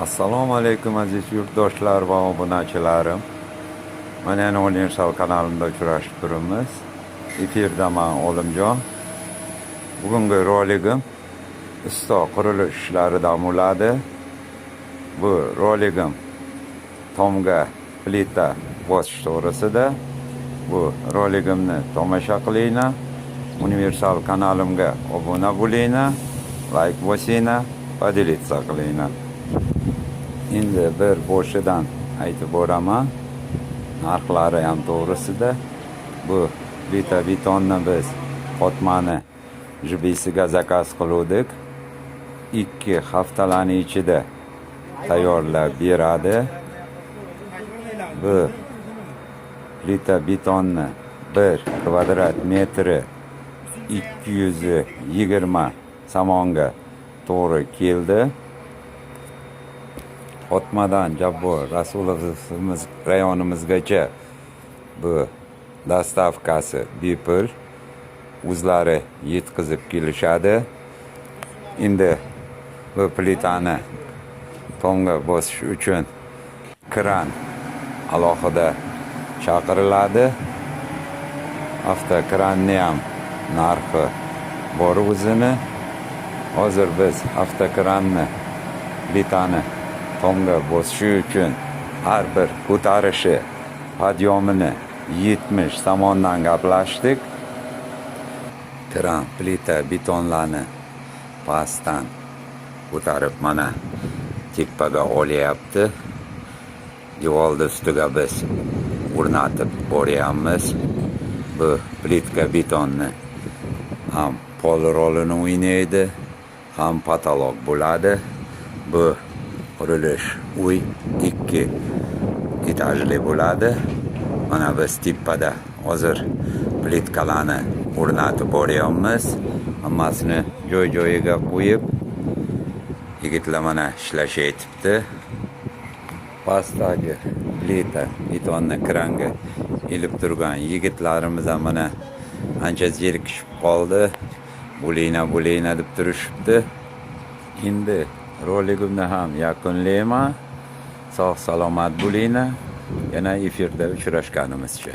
Assalomu alaykum aziz yurtdoshlar va obunachilarim. Mana yana Universal kanalimda uchrashib turibmiz. Efirdaman Olimjon. Bugungi roligim usto qurilish ishlaridan bo'ladi. Bu roligim tomga plita bosish to'g'risida. Bu roligimni tomosha qilinglar. Universal kanalimga obuna bo'linglar, like bosinglar, podelitsa qilinglar. Endi bir boshidan aytib boraman. Narxlari ham to'g'risida. Bu plita betonni biz qotmani jibisiga zakaz qildik. 2 haftalarning ichida tayyorlab beradi. Bu plita betonni 1 kvadrat metri 220 somonga to'g'ri keldi. Otmadan Jabbor Rasulovimiz rayonimizgacha bu dostavkasi bepul, o'zlari yetkazib kelishadi. Endi bu plitani tomga bosish uchun kran alohida chaqiriladi. Avtokranni ham narxi bor o'zini. Hozir biz avtokranni plitani tomga bosishi uchun har bir ko'tarishi podyomini 70 somondan gaplashdik. Kran plita betonlarni pastdan ko'tarib mana tepaga olyapti. Devorni ustiga biz o'rnatib boryapmiz. Bu plitka betonni ham pol rolini o'ynaydi, ham patolog bo'ladi. Bu qurilish uy 2 etajli bo'ladi. Mana biz tepada hozir plitkalarni o'rnatib boryapmiz. Hammasini joy-joyiga qo'yib, yigitlar mana ishlashyapti. Pastdagi plita betonni kranga ilib turgan yigitlarimiz ham mana ancha zerikishib qoldi. Bo'linglar deb turishibdi. Endi roligimni ham yakunlayman. Sog' salomat bo'linglar. Yana efirda uchrashganimizcha.